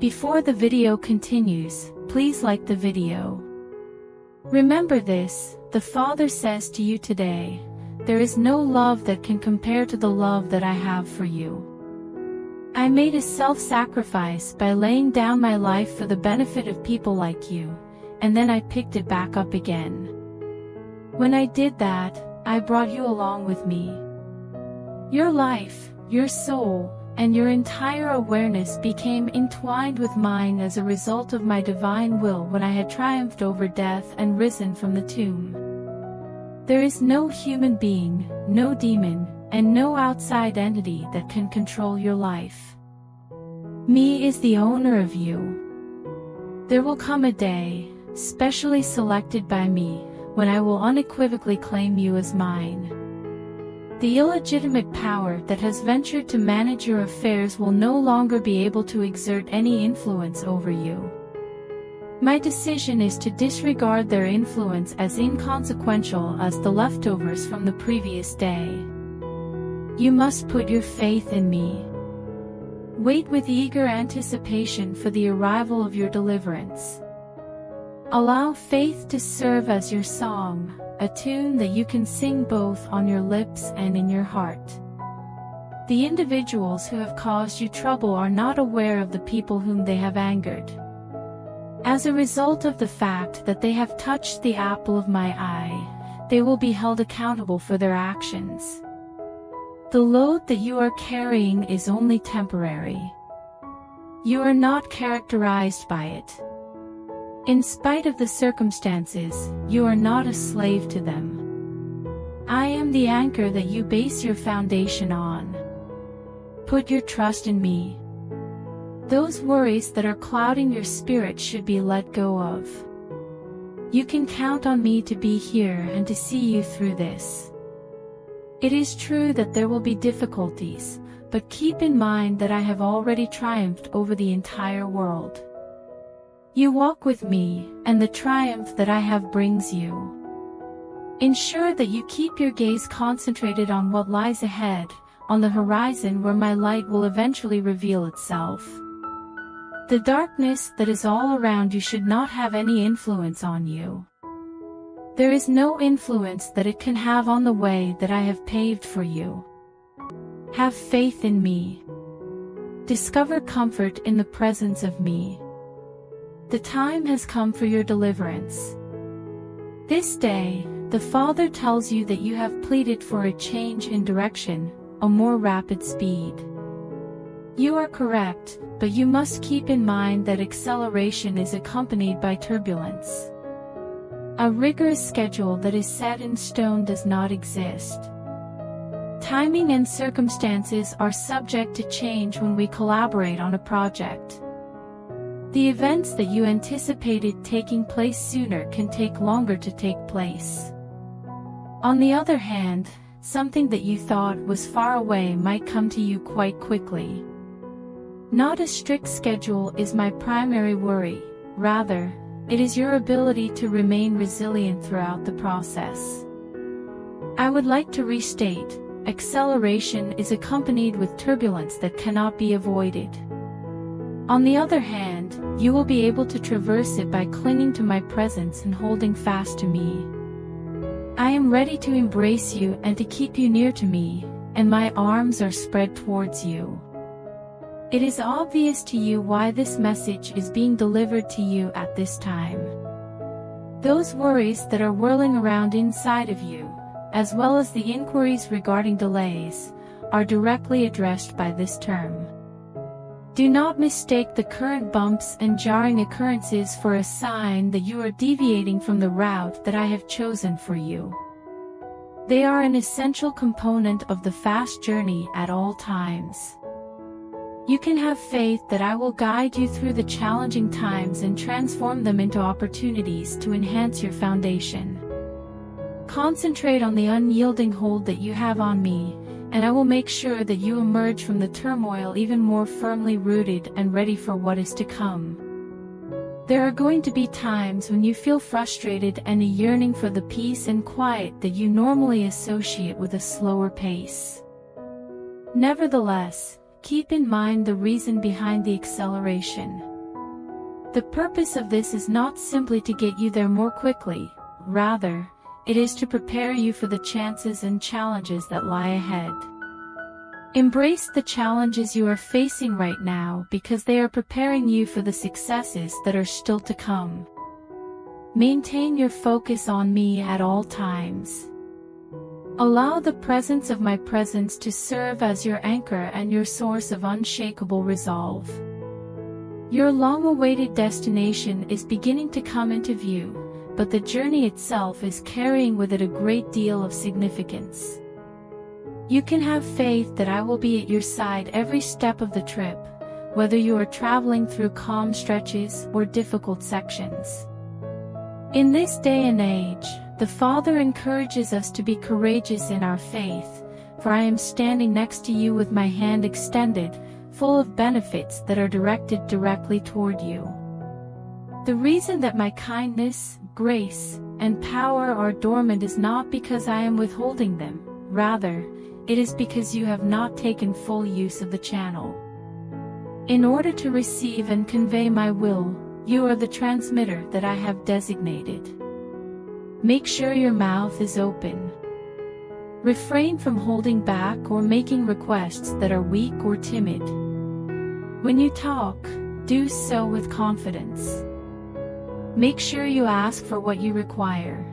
Before the video continues, please like the video. Remember this, the Father says to you today, there is no love that can compare to the love that I have for you. I made a self-sacrifice by laying down my life for the benefit of people like you, and then I picked it back up again. When I did that, I brought you along with me. Your life, your soul, and your entire awareness became entwined with mine as a result of my divine will when I had triumphed over death and risen from the tomb. There is no human being, no demon, and no outside entity that can control your life. Me is the owner of you. There will come a day, specially selected by me, when I will unequivocally claim you as mine. The illegitimate power that has ventured to manage your affairs will no longer be able to exert any influence over you. My decision is to disregard their influence as inconsequential as the leftovers from the previous day. You must put your faith in me. Wait with eager anticipation for the arrival of your deliverance. Allow faith to serve as your song, a tune that you can sing both on your lips and in your heart. The individuals who have caused you trouble are not aware of the people whom they have angered. As a result of the fact that they have touched the apple of my eye, they will be held accountable for their actions. The load that you are carrying is only temporary. You are not characterized by it. In spite of the circumstances, you are not a slave to them. I am the anchor that you base your foundation on. Put your trust in me. Those worries that are clouding your spirit should be let go of. You can count on me to be here and to see you through this. It is true that there will be difficulties, but keep in mind that I have already triumphed over the entire world. You walk with me, and the triumph that I have brings you. Ensure that you keep your gaze concentrated on what lies ahead, on the horizon where my light will eventually reveal itself. The darkness that is all around you should not have any influence on you. There is no influence that it can have on the way that I have paved for you. Have faith in me. Discover comfort in the presence of me. The time has come for your deliverance. This day, the Father tells you that you have pleaded for a change in direction, a more rapid speed. You are correct, but you must keep in mind that acceleration is accompanied by turbulence. A rigorous schedule that is set in stone does not exist. Timing and circumstances are subject to change when we collaborate on a project. The events that you anticipated taking place sooner can take longer to take place. On the other hand, something that you thought was far away might come to you quite quickly. Not a strict schedule is my primary worry, rather, it is your ability to remain resilient throughout the process. I would like to restate, acceleration is accompanied with turbulence that cannot be avoided. On the other hand, you will be able to traverse it by clinging to my presence and holding fast to me. I am ready to embrace you and to keep you near to me, and my arms are spread towards you. It is obvious to you why this message is being delivered to you at this time. Those worries that are whirling around inside of you, as well as the inquiries regarding delays, are directly addressed by this term. Do not mistake the current bumps and jarring occurrences for a sign that you are deviating from the route that I have chosen for you. They are an essential component of the fast journey at all times. You can have faith that I will guide you through the challenging times and transform them into opportunities to enhance your foundation. Concentrate on the unyielding hold that you have on me, and I will make sure that you emerge from the turmoil even more firmly rooted and ready for what is to come. There are going to be times when you feel frustrated and a yearning for the peace and quiet that you normally associate with a slower pace. Nevertheless, keep in mind the reason behind the acceleration. The purpose of this is not simply to get you there more quickly, rather, it is to prepare you for the chances and challenges that lie ahead. Embrace the challenges you are facing right now because they are preparing you for the successes that are still to come. Maintain your focus on me at all times. Allow the presence of my presence to serve as your anchor and your source of unshakable resolve. Your long-awaited destination is beginning to come into view, but the journey itself is carrying with it a great deal of significance. You can have faith that I will be at your side every step of the trip, whether you are traveling through calm stretches or difficult sections. In this day and age, the Father encourages us to be courageous in our faith, for I am standing next to you with my hand extended, full of benefits that are directed directly toward you. The reason that my kindness, grace, and power are dormant is not because I am withholding them, rather, it is because you have not taken full use of the channel. In order to receive and convey my will, you are the transmitter that I have designated. Make sure your mouth is open. Refrain from holding back or making requests that are weak or timid. When you talk, do so with confidence. Make sure you ask for what you require.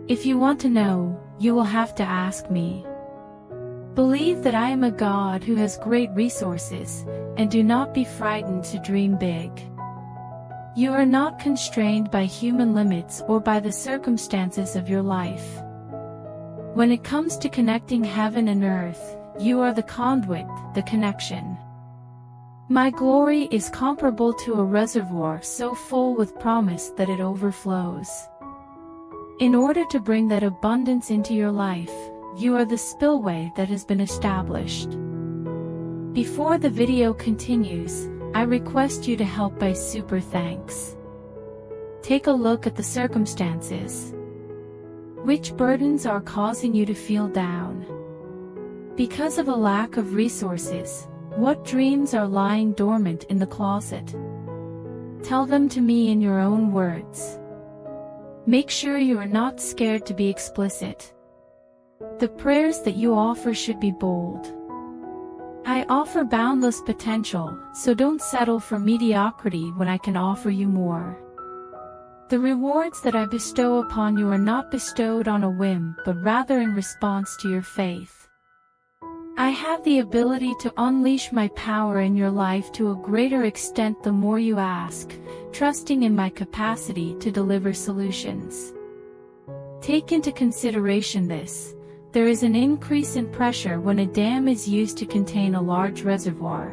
If you want to know, you will have to ask me. Believe that I am a God who has great resources, and do not be frightened to dream big. You are not constrained by human limits or by the circumstances of your life. When it comes to connecting heaven and earth, you are the conduit, the connection. My glory is comparable to a reservoir so full with promise that it overflows. In order to bring that abundance into your life, you are the spillway that has been established. Before the video continues, I request you to help by super thanks. Take a look at the circumstances. Which burdens are causing you to feel down? Because of a lack of resources, what dreams are lying dormant in the closet? Tell them to me in your own words. Make sure you are not scared to be explicit. The prayers that you offer should be bold. I offer boundless potential, so don't settle for mediocrity when I can offer you more. The rewards that I bestow upon you are not bestowed on a whim, but rather in response to your faith. I have the ability to unleash my power in your life to a greater extent the more you ask, trusting in my capacity to deliver solutions. Take into consideration this. There is an increase in pressure when a dam is used to contain a large reservoir.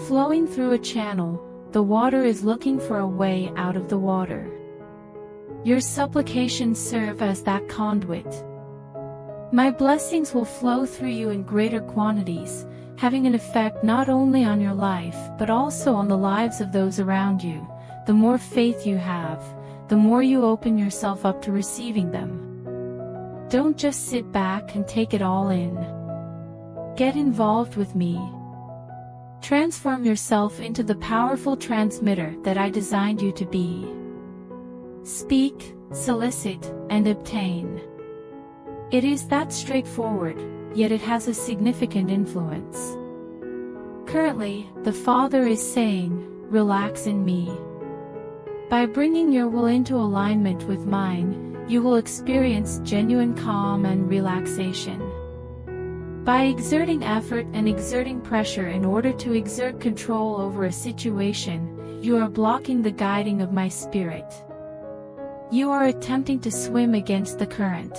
Flowing through a channel, the water is looking for a way out of the water. Your supplications serve as that conduit. My blessings will flow through you in greater quantities, having an effect not only on your life but also on the lives of those around you. The more faith you have, the more you open yourself up to receiving them. Don't just sit back and take it all in. Get involved with me. Transform yourself into the powerful transmitter that I designed you to be. Speak, solicit, and obtain. It is that straightforward, yet it has a significant influence. Currently, the Father is saying, relax in me. By bringing your will into alignment with mine, you will experience genuine calm and relaxation. By exerting effort and exerting pressure in order to exert control over a situation, you are blocking the guiding of my spirit. You are attempting to swim against the current.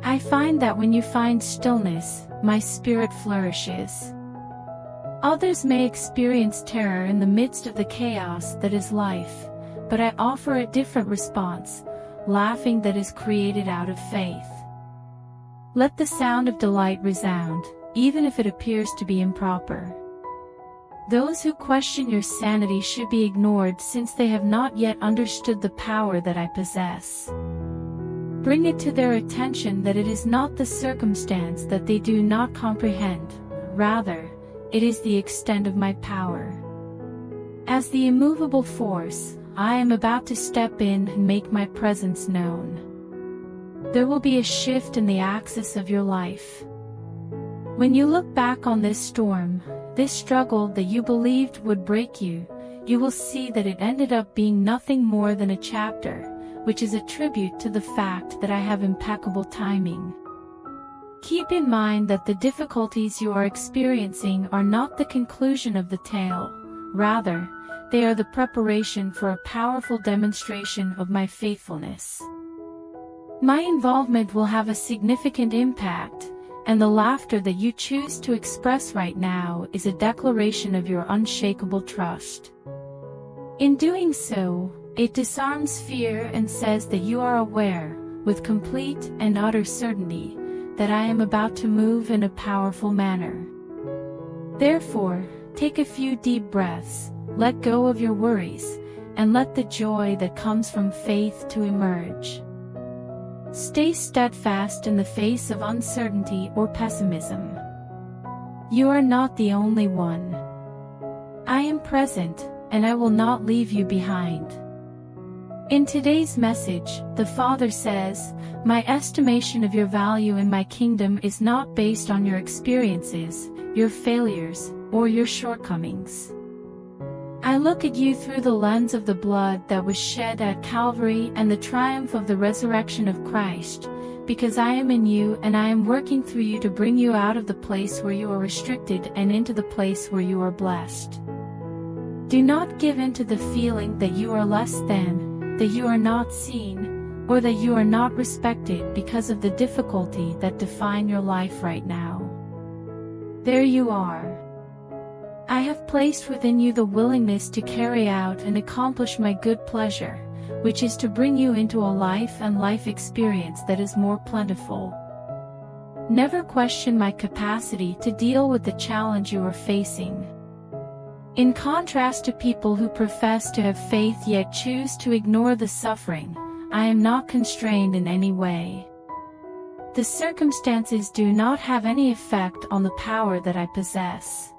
I find that when you find stillness, my spirit flourishes. Others may experience terror in the midst of the chaos that is life, but I offer a different response, laughing that is created out of faith. Let the sound of delight resound, even if it appears to be improper. Those who question your sanity should be ignored since they have not yet understood the power that I possess. Bring it to their attention that it is not the circumstance that they do not comprehend, rather, it is the extent of my power. As the immovable force, I am about to step in and make my presence known. There will be a shift in the axis of your life. When you look back on this storm, this struggle that you believed would break you, you will see that it ended up being nothing more than a chapter, which is a tribute to the fact that I have impeccable timing. Keep in mind that the difficulties you are experiencing are not the conclusion of the tale, rather, they are the preparation for a powerful demonstration of my faithfulness. My involvement will have a significant impact, and the laughter that you choose to express right now is a declaration of your unshakable trust. In doing so, it disarms fear and says that you are aware, with complete and utter certainty, that I am about to move in a powerful manner. Therefore, take a few deep breaths, let go of your worries, and let the joy that comes from faith to emerge. Stay steadfast in the face of uncertainty or pessimism. You are not the only one. I am present, and I will not leave you behind. In today's message, the Father says, "My estimation of your value in my kingdom is not based on your experiences, your failures, or your shortcomings. I look at you through the lens of the blood that was shed at Calvary and the triumph of the resurrection of Christ, because I am in you and I am working through you to bring you out of the place where you are restricted and into the place where you are blessed. Do not give in to the feeling that you are less than, that you are not seen, or that you are not respected because of the difficulty that define your life right now. There you are. I have placed within you the willingness to carry out and accomplish my good pleasure, which is to bring you into a life and life experience that is more plentiful. Never question my capacity to deal with the challenge you are facing. In contrast to people who profess to have faith yet choose to ignore the suffering, I am not constrained in any way. The circumstances do not have any effect on the power that I possess.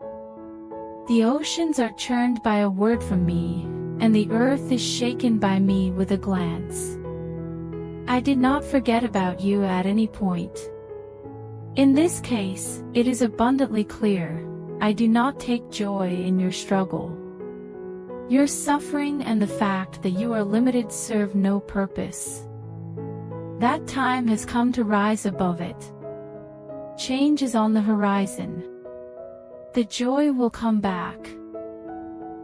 The oceans are churned by a word from me, and the earth is shaken by me with a glance. I did not forget about you at any point. In this case, it is abundantly clear, I do not take joy in your struggle. Your suffering and the fact that you are limited serve no purpose. That time has come to rise above it. Change is on the horizon. The joy will come back.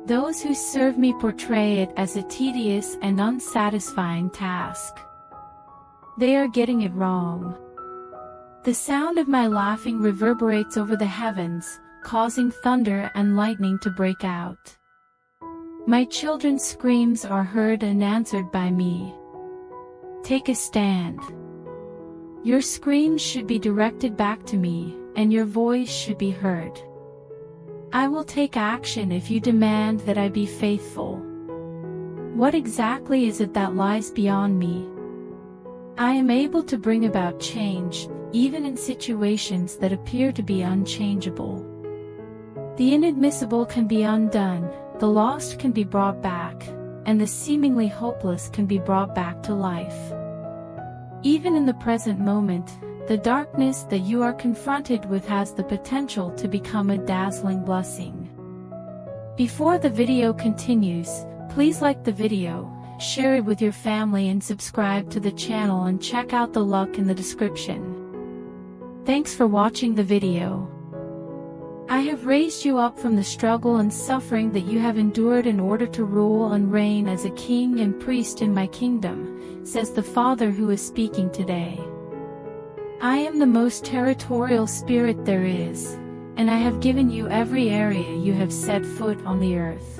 Those who serve me portray it as a tedious and unsatisfying task. They are getting it wrong. The sound of my laughing reverberates over the heavens, causing thunder and lightning to break out. My children's screams are heard and answered by me. Take a stand. Your screams should be directed back to me, and your voice should be heard. I will take action if you demand that I be faithful. What exactly is it that lies beyond me? I am able to bring about change, even in situations that appear to be unchangeable. The inadmissible can be undone, the lost can be brought back, and the seemingly hopeless can be brought back to life. Even in the present moment, the darkness that you are confronted with has the potential to become a dazzling blessing. Before the video continues, please like the video, share it with your family and subscribe to the channel and check out the link in the description. Thanks for watching the video. I have raised you up from the struggle and suffering that you have endured in order to rule and reign as a king and priest in my kingdom, says the Father who is speaking today. I am the most territorial spirit there is, and I have given you every area you have set foot on the earth.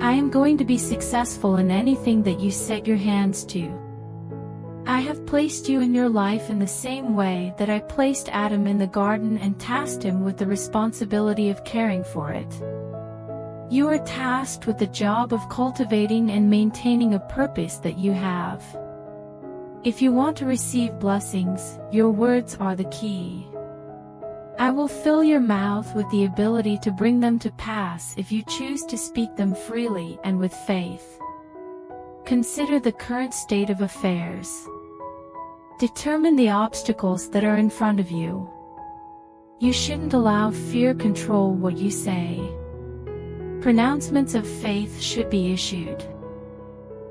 I am going to be successful in anything that you set your hands to. I have placed you in your life in the same way that I placed Adam in the garden and tasked him with the responsibility of caring for it. You are tasked with the job of cultivating and maintaining a purpose that you have. If you want to receive blessings, your words are the key. I will fill your mouth with the ability to bring them to pass if you choose to speak them freely and with faith. Consider the current state of affairs. Determine the obstacles that are in front of you. You shouldn't allow fear control what you say. Pronouncements of faith should be issued.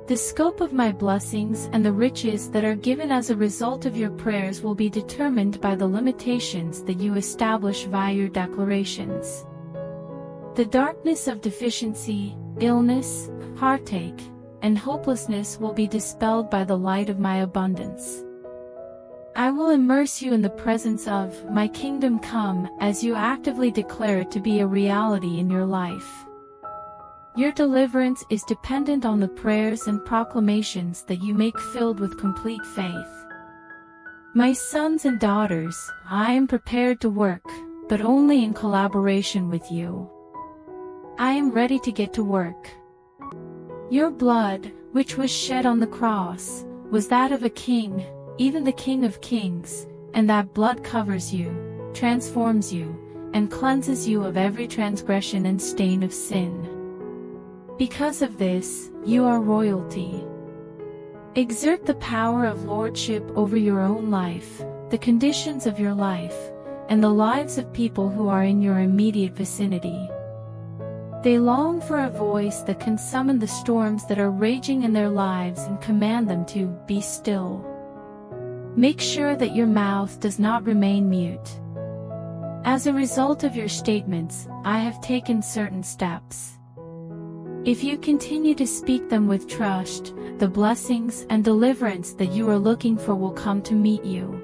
The scope of my blessings and the riches that are given as a result of your prayers will be determined by the limitations that you establish via your declarations. The darkness of deficiency, illness, heartache, and hopelessness will be dispelled by the light of my abundance. I will immerse you in the presence of my kingdom come as you actively declare it to be a reality in your life. Your deliverance is dependent on the prayers and proclamations that you make filled with complete faith. My sons and daughters, I am prepared to work, but only in collaboration with you. I am ready to get to work. Your blood, which was shed on the cross, was that of a king, even the King of Kings, and that blood covers you, transforms you, and cleanses you of every transgression and stain of sin. Because of this, you are royalty. Exert the power of lordship over your own life, the conditions of your life, and the lives of people who are in your immediate vicinity. They long for a voice that can summon the storms that are raging in their lives and command them to be still. Make sure that your mouth does not remain mute. As a result of your statements, I have taken certain steps. If you continue to speak them with trust, the blessings and deliverance that you are looking for will come to meet you.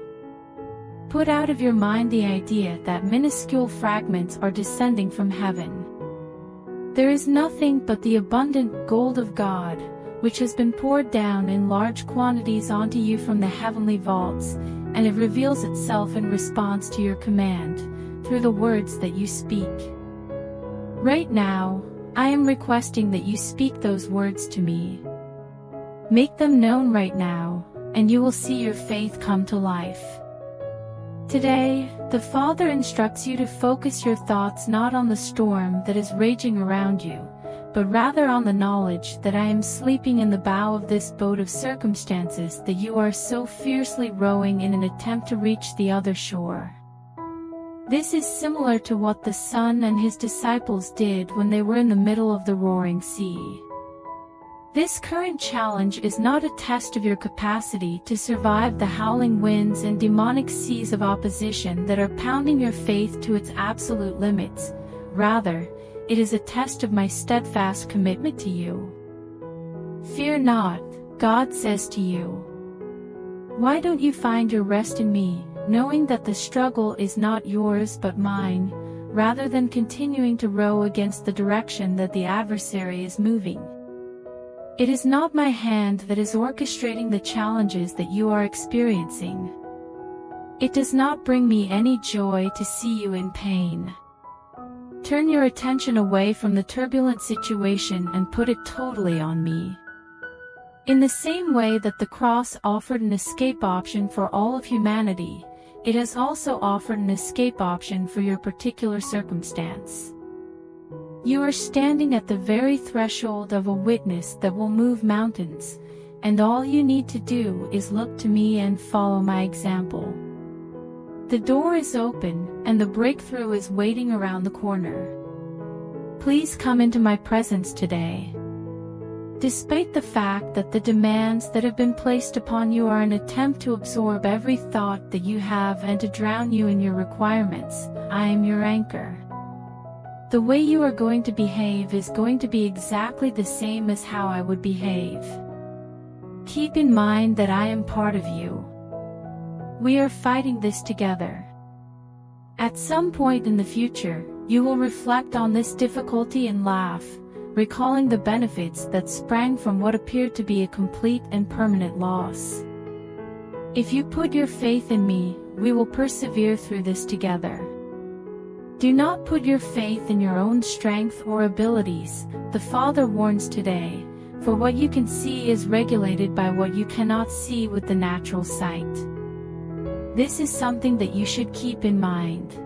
Put out of your mind the idea that minuscule fragments are descending from heaven. There is nothing but the abundant gold of God, which has been poured down in large quantities onto you from the heavenly vaults, and it reveals itself in response to your command, through the words that you speak. Right now, I am requesting that you speak those words to me. Make them known right now, and you will see your faith come to life. Today, the Father instructs you to focus your thoughts not on the storm that is raging around you, but rather on the knowledge that I am sleeping in the bow of this boat of circumstances that you are so fiercely rowing in an attempt to reach the other shore. This is similar to what the Son and his disciples did when they were in the middle of the roaring sea. This current challenge is not a test of your capacity to survive the howling winds and demonic seas of opposition that are pounding your faith to its absolute limits. Rather, it is a test of my steadfast commitment to you. Fear not, God says to you. Why don't you find your rest in me, knowing that the struggle is not yours but mine, rather than continuing to row against the direction that the adversary is moving? It is not my hand that is orchestrating the challenges that you are experiencing. It does not bring me any joy to see you in pain. Turn your attention away from the turbulent situation and put it totally on me. In the same way that the cross offered an escape option for all of humanity, it has also offered an escape option for your particular circumstance. You are standing at the very threshold of a witness that will move mountains, and all you need to do is look to me and follow my example. The door is open, and the breakthrough is waiting around the corner. Please come into my presence today. Despite the fact that the demands that have been placed upon you are an attempt to absorb every thought that you have and to drown you in your requirements, I am your anchor. The way you are going to behave is going to be exactly the same as how I would behave. Keep in mind that I am part of you. We are fighting this together. At some point in the future, you will reflect on this difficulty and laugh, recalling the benefits that sprang from what appeared to be a complete and permanent loss. If you put your faith in me, we will persevere through this together. Do not put your faith in your own strength or abilities, the Father warns today, for what you can see is regulated by what you cannot see with the natural sight. This is something that you should keep in mind.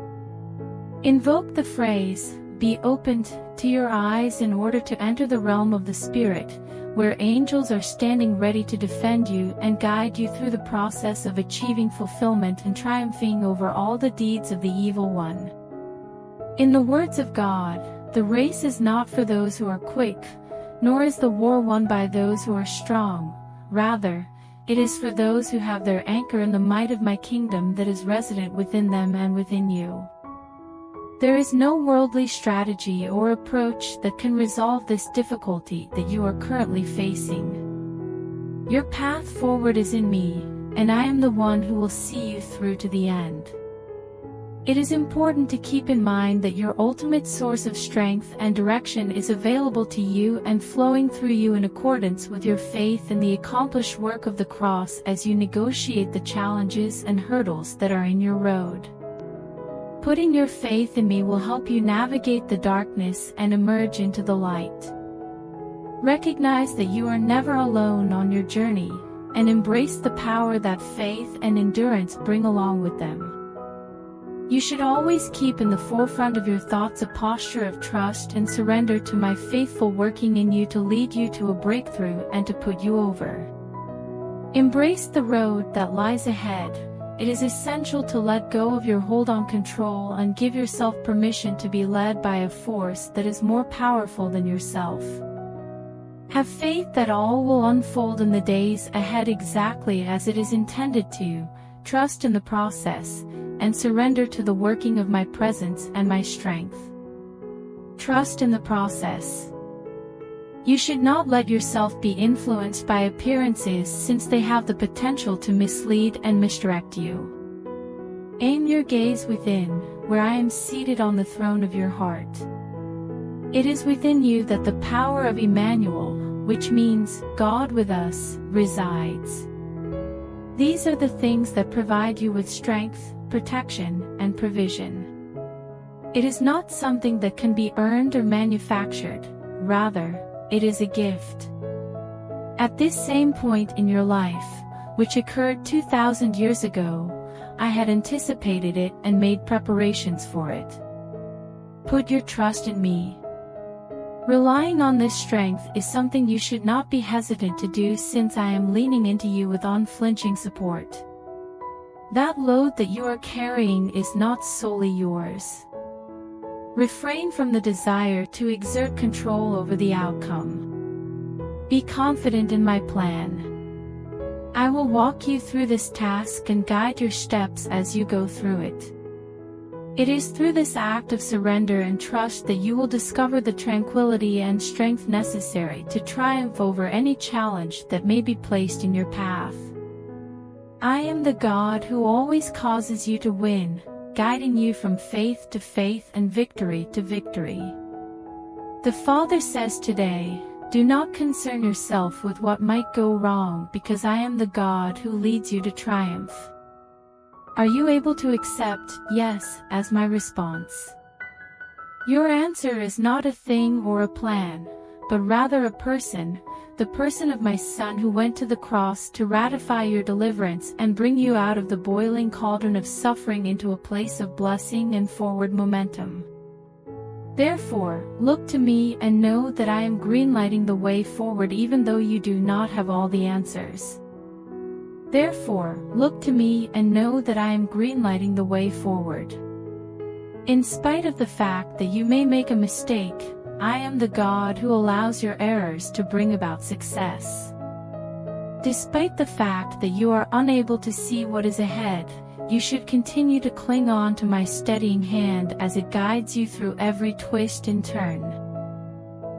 Invoke the phrase, "Be opened to your eyes," in order to enter the realm of the Spirit, where angels are standing ready to defend you and guide you through the process of achieving fulfillment and triumphing over all the deeds of the evil one. In the words of God, the race is not for those who are quick, nor is the war won by those who are strong. Rather, it is for those who have their anchor in the might of my kingdom that is resident within them and within you. There is no worldly strategy or approach that can resolve this difficulty that you are currently facing. Your path forward is in me, and I am the one who will see you through to the end. It is important to keep in mind that your ultimate source of strength and direction is available to you and flowing through you in accordance with your faith in the accomplished work of the cross as you negotiate the challenges and hurdles that are in your road. Putting your faith in me will help you navigate the darkness and emerge into the light. Recognize that you are never alone on your journey, and embrace the power that faith and endurance bring along with them. You should always keep in the forefront of your thoughts a posture of trust and surrender to my faithful working in you to lead you to a breakthrough and to put you over. Embrace the road that lies ahead. It is essential to let go of your hold on control and give yourself permission to be led by a force that is more powerful than yourself. Have faith that all will unfold in the days ahead exactly as it is intended to. Trust in the process, and surrender to the working of my presence and my strength. Trust in the process. You should not let yourself be influenced by appearances, since they have the potential to mislead and misdirect you. Aim your gaze within, where I am seated on the throne of your heart. It is within you that the power of Emmanuel, which means God with us, resides. These are the things that provide you with strength, protection, and provision. It is not something that can be earned or manufactured. Rather, it is a gift. At this same point in your life, which occurred 2,000 years ago, I had anticipated it and made preparations for it. Put your trust in me. Relying on this strength is something you should not be hesitant to do, since I am leaning into you with unflinching support. That load that you are carrying is not solely yours. Refrain from the desire to exert control over the outcome. Be confident in my plan. I will walk you through this task and guide your steps as you go through it. It is through this act of surrender and trust that you will discover the tranquility and strength necessary to triumph over any challenge that may be placed in your path. I am the God who always causes you to win, guiding you from faith to faith and victory to victory. The Father says today, do not concern yourself with what might go wrong, because I am the God who leads you to triumph. Are you able to accept yes as my response? Your answer is not a thing or a plan, but rather a person, the person of my Son who went to the cross to ratify your deliverance and bring you out of the boiling cauldron of suffering into a place of blessing and forward momentum. Therefore, look to me and know that I am greenlighting the way forward, even though you do not have all the answers. Therefore, look to me and know that I am greenlighting the way forward. In spite of the fact that you may make a mistake, I am the God who allows your errors to bring about success. Despite the fact that you are unable to see what is ahead, you should continue to cling on to my steadying hand as it guides you through every twist and turn.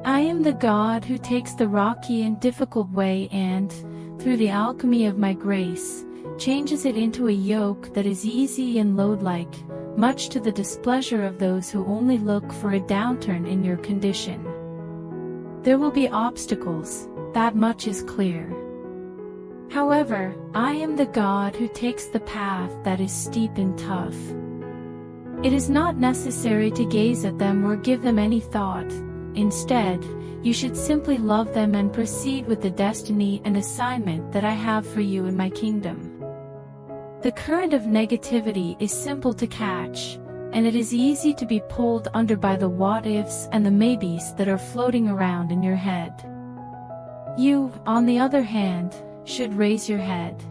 I am the God who takes the rocky and difficult way and, through the alchemy of my grace, changes it into a yoke that is easy and load-like, much to the displeasure of those who only look for a downturn in your condition. There will be obstacles, that much is clear. However, I am the God who takes the path that is steep and tough. It is not necessary to gaze at them or give them any thought. Instead, you should simply love them and proceed with the destiny and assignment that I have for you in my kingdom. The current of negativity is simple to catch. and it is easy to be pulled under by the what-ifs and the maybes that are floating around in your head. You, on the other hand, should raise your head.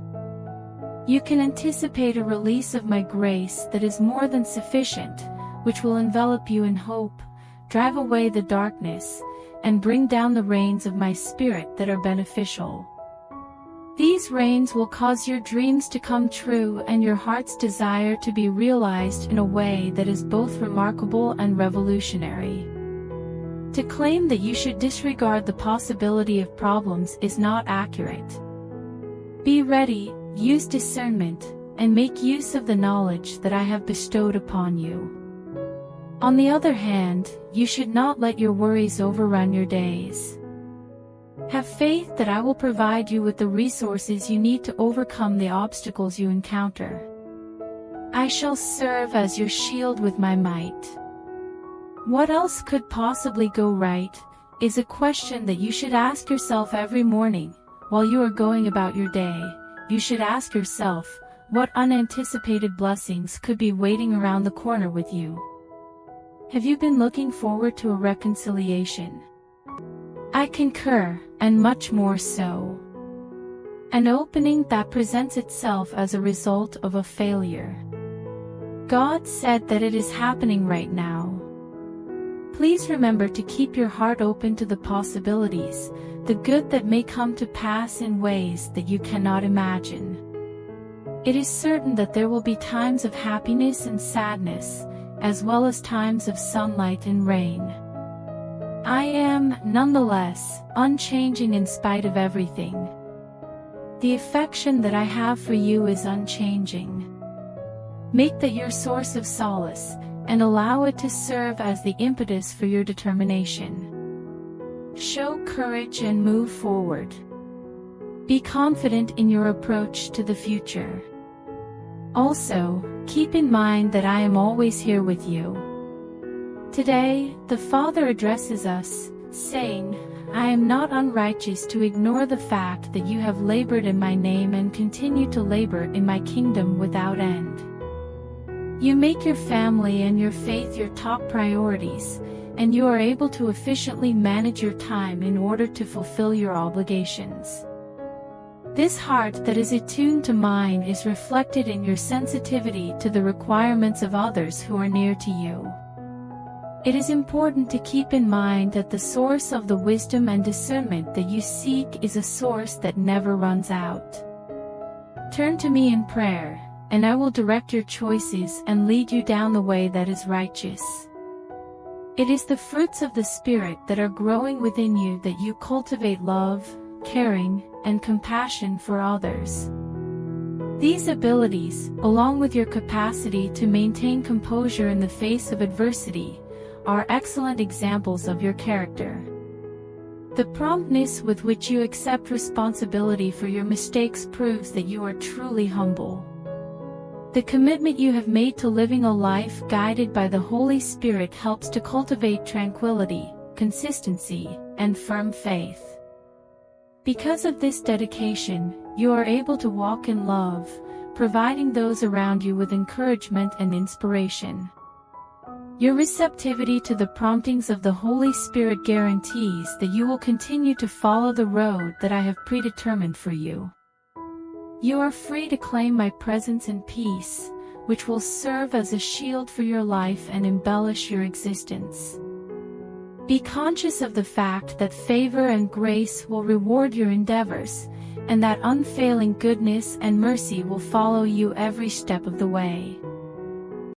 You can anticipate a release of my grace that is more than sufficient, which will envelop you in hope, drive away the darkness, and bring down the rains of my Spirit that are beneficial. These rains will cause your dreams to come true and your heart's desire to be realized in a way that is both remarkable and revolutionary. To claim that you should disregard the possibility of problems is not accurate. Be ready, use discernment, and make use of the knowledge that I have bestowed upon you. On the other hand, you should not let your worries overrun your days. Have faith that I will provide you with the resources you need to overcome the obstacles you encounter. I shall serve as your shield with my might. What else could possibly go right, is a question that you should ask yourself every morning, while you are going about your day. You should ask yourself, what unanticipated blessings could be waiting around the corner with you? Have you been looking forward to a reconciliation? I concur, and much more so. An opening that presents itself as a result of a failure. God said that it is happening right now. Please remember to keep your heart open to the possibilities, the good that may come to pass in ways that you cannot imagine. It is certain that there will be times of happiness and sadness, as well as times of sunlight and rain. I am, nonetheless, unchanging in spite of everything. The affection that I have for you is unchanging. Make that your source of solace, and allow it to serve as the impetus for your determination. Show courage and move forward. Be confident in your approach to the future. Also, keep in mind that I am always here with you. Today, the Father addresses us, saying, I am not unrighteous to ignore the fact that you have labored in my name and continue to labor in my kingdom without end. You make your family and your faith your top priorities, and you are able to efficiently manage your time in order to fulfill your obligations. This heart that is attuned to mine is reflected in your sensitivity to the requirements of others who are near to you. It is important to keep in mind that the source of the wisdom and discernment that you seek is a source that never runs out. Turn to me in prayer, and I will direct your choices and lead you down the way that is righteous. It is the fruits of the Spirit that are growing within you that you cultivate love, caring, and compassion for others. These abilities, along with your capacity to maintain composure in the face of adversity, are excellent examples of your character. The promptness with which you accept responsibility for your mistakes proves that you are truly humble. The commitment you have made to living a life guided by the Holy Spirit helps to cultivate tranquility, consistency, and firm faith. Because of this dedication, you are able to walk in love, providing those around you with encouragement and inspiration. Your receptivity to the promptings of the Holy Spirit guarantees that you will continue to follow the road that I have predetermined for you. You are free to claim my presence and peace, which will serve as a shield for your life and embellish your existence. Be conscious of the fact that favor and grace will reward your endeavors, and that unfailing goodness and mercy will follow you every step of the way.